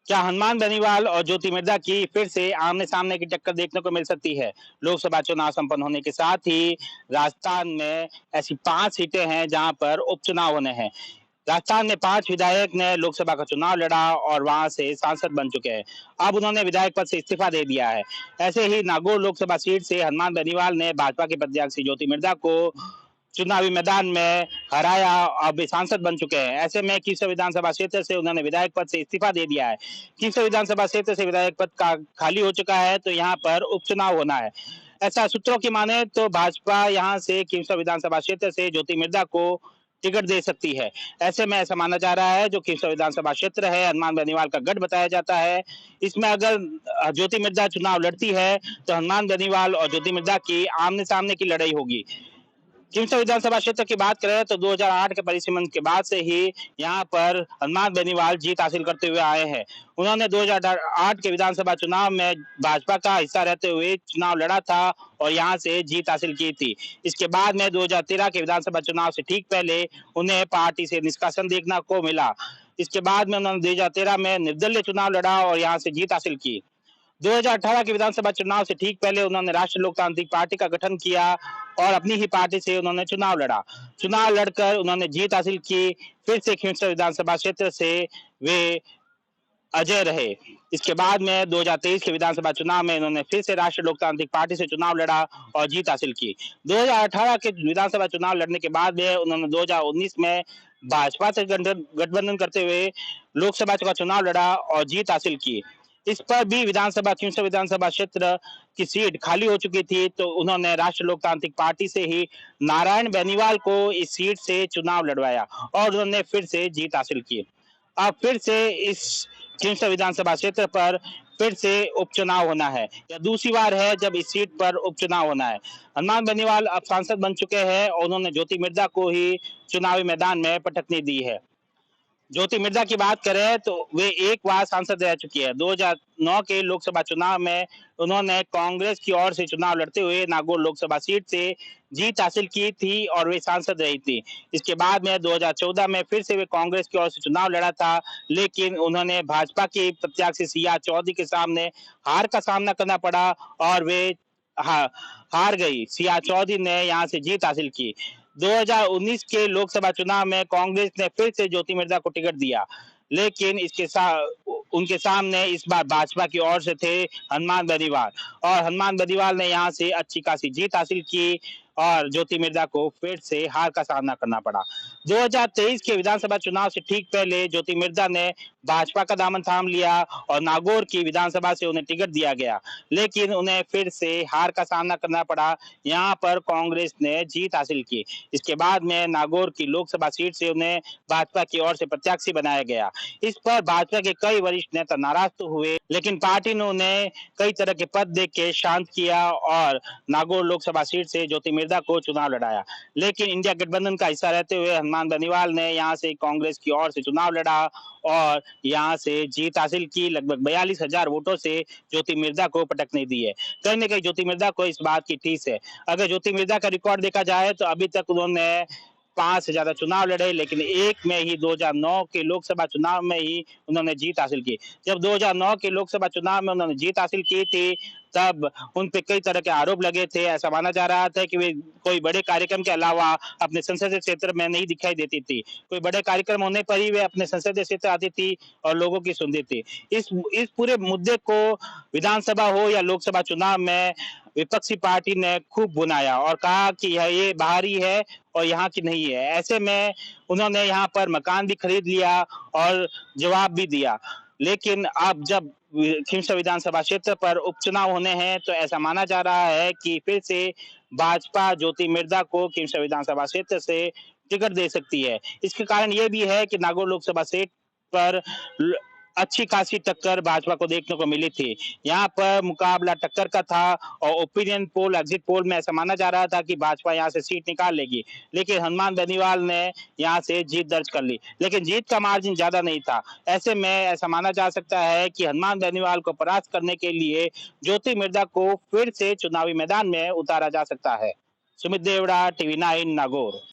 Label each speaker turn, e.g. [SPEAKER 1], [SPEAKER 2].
[SPEAKER 1] क्या हनुमान बेनीवाल और ज्योति मिर्धा की फिर से आमने-सामने की टक्कर देखने को मिल सकती है? लोकसभा चुनाव संपन्न होने के साथ ही राजस्थान में ऐसी 5 सीटें हैं जहां पर उपचुनाव होने हैं। राजस्थान में 5 विधायक ने लोकसभा का चुनाव लड़ा और वहां से सांसद बन चुके हैं। अब उन्होंने विधायक पद से इस्तीफा दे दिया है। ऐसे ही नागौर लोकसभा सीट से हनुमान बेनीवाल ने भाजपा के प्रत्याशी ज्योति मिर्धा को चुनावी मैदान में हराया, अब वे सांसद बन चुके हैं। ऐसे में कीसर विधानसभा क्षेत्र से उन्होंने विधायक पद से इस्तीफा दे दिया है। कीसर विधानसभा क्षेत्र से विधायक पद का खाली हो चुका है, तो यहाँ पर उपचुनाव होना है। ऐसा सूत्रों की माने तो भाजपा यहाँ से कीसर विधानसभा क्षेत्र से ज्योति मिर्धा को टिकट दे सकती है। ऐसे में ऐसा माना जा रहा है जो कीसर विधानसभा क्षेत्र है, हनुमान बेनीवाल का गढ़ बताया जाता है। इसमें अगर ज्योति मिर्धा चुनाव लड़ती है तो हनुमान बेनीवाल और ज्योति मिर्धा की आमने-सामने की लड़ाई होगी। खींवसर विधानसभा क्षेत्र की बात करें तो 2008 के परिसीमन के बाद से ही यहाँ पर हनुमान बेनीवाल जीत हासिल करते हुए आए हैं। उन्होंने 2008 के विधानसभा चुनाव में भाजपा का हिस्सा रहते हुए चुनाव लड़ा था और यहाँ से जीत हासिल की थी। इसके बाद में 2013 के विधानसभा चुनाव से ठीक पहले उन्हें पार्टी से निष्कासन देखने को मिला। इसके बाद में उन्होंने 2013 में निर्दलीय चुनाव लड़ा और यहाँ से जीत हासिल की। 2018 के विधानसभा चुनाव से ठीक पहले उन्होंने राष्ट्रीय लोकतांत्रिक पार्टी का गठन किया और अपनी ही पार्टी से उन्होंने चुनाव लड़ा। चुनाव लड़कर उन्होंने जीत हासिल की। फिर से खींवसर विधानसभा क्षेत्र से वे अजय रहे। इसके बाद में 2023 के विधानसभा चुनाव में उन्होंने फिर से राष्ट्रीय लोकतांत्रिक पार्टी से चुनाव लड़ा और जीत हासिल की। 2018 के विधानसभा चुनाव लड़ने के बाद में उन्होंने 2019 में भाजपा से गठबंधन करते हुए लोकसभा का चुनाव लड़ा और जीत हासिल की। इस पर भी विधानसभा खींवसर विधानसभा क्षेत्र की सीट खाली हो चुकी थी, तो उन्होंने राष्ट्रीय लोकतांत्रिक पार्टी से ही नारायण बेनीवाल को इस सीट से चुनाव लड़वाया और उन्होंने फिर से जीत हासिल की। अब फिर से इस खींवसर विधानसभा क्षेत्र पर फिर से उपचुनाव होना है। यह दूसरी बार है जब इस सीट पर उपचुनाव होना है। हनुमान बेनीवाल अब सांसद बन चुके हैं और उन्होंने ज्योति मिर्धा को ही चुनावी मैदान में पटकनी दी है। ज्योति मिर्धा की बात करें तो वे एक बार सांसद रह चुकी है। 2009 के लोकसभा चुनाव में उन्होंने कांग्रेस की ओर से चुनाव लड़ते हुए नागौर लोकसभा सीट से जीत हासिल की थी और वे सांसद रही थी। इसके बाद में 2014 में फिर से वे कांग्रेस की ओर से चुनाव लड़ा था, लेकिन उन्होंने भाजपा के प्रत्याशी सिया चौधरी के सामने हार का सामना करना पड़ा और वे हार गई। सिया चौधरी ने यहाँ से जीत हासिल की। 2019 के लोकसभा चुनाव में कांग्रेस ने फिर से ज्योति मिर्धा को टिकट दिया, लेकिन उनके सामने इस बार भाजपा की ओर से थे हनुमान बेनीवाल और हनुमान बेनीवाल ने यहाँ से अच्छी खासी जीत हासिल की और ज्योति मिर्धा को फिर से हार का सामना करना पड़ा। 2023 के विधानसभा चुनाव से ठीक पहले ज्योति मिर्धा ने भाजपा का दामन थाम लिया और नागौर की विधानसभा से उन्हें टिकट दिया गया, लेकिन उन्हें फिर से हार का सामना करना पड़ा। यहाँ पर कांग्रेस ने जीत हासिल की। इसके बाद में नागौर की लोकसभा सीट से उन्हें भाजपा की ओर से प्रत्याशी बनाया गया। इस पर भाजपा के कई वरिष्ठ नेता नाराज तो हुए, लेकिन पार्टी ने उन्हें कई तरह के पद दे के शांत किया और नागौर लोकसभा सीट से ज्योति मिर्धा को चुनाव लड़ाया। लेकिन इंडिया गठबंधन का हिस्सा रहते हुए हनुमान बेनीवाल ने यहाँ से कांग्रेस की ओर से चुनाव लड़ा और यहाँ से जीत हासिल की। लगभग 42,000 वोटों से ज्योति मिर्धा को पटकने दी है। कहीं न कहीं ज्योति मिर्धा को इस बात की ठीस है। अगर ज्योति मिर्धा का रिकॉर्ड देखा जाए तो अभी तक उन्होंने 5 से ज्यादा चुनाव लड़े, लेकिन एक में ही 2009 के लोकसभा चुनाव में ही उन्होंने जीत हासिल की। जब 2009 के लोकसभा चुनाव में उन्होंने जीत हासिल की थी, तब उन पे कई तरह के आरोप लगे थे। ऐसा माना जा रहा था कि वे कोई बड़े कार्यक्रम के अलावा अपने संसदीय क्षेत्र में नहीं दिखाई देती थी। कोई बड़े कार्यक्रम होने पर ही वे अपने संसदीय क्षेत्र आती थी और लोगों की सुनती थी। इस पूरे मुद्दे को विधानसभा हो या लोकसभा चुनाव में विपक्षी पार्टी ने खूब भुनाया और कहा कि ये बाहरी है और यहाँ की नहीं है। ऐसे में उन्होंने यहाँ पर मकान भी खरीद लिया और जवाब भी दिया। लेकिन अब जब खींवसर विधानसभा क्षेत्र पर उपचुनाव होने हैं, तो ऐसा माना जा रहा है कि फिर से भाजपा ज्योति मिर्धा को खींवसर विधानसभा क्षेत्र से टिकट दे सकती है। इसके कारण ये भी है कि नागौर लोकसभा सीट पर अच्छी खासी टक्कर भाजपा को देखने को मिली थी। यहाँ पर मुकाबला टक्कर का था और ओपिनियन पोल, एग्जिट पोल में ऐसा माना जा रहा था कि भाजपा यहाँ से सीट निकाल लेगी, लेकिन हनुमान बेनीवाल ने यहाँ से जीत दर्ज कर ली, लेकिन जीत का मार्जिन ज्यादा नहीं था। ऐसे में ऐसा माना जा सकता है कि हनुमान बेनीवाल को परास्त करने के लिए ज्योति मिर्धा को फिर से चुनावी मैदान में उतारा जा सकता है। सुमित देवड़ा, टीवी 9 नागौर।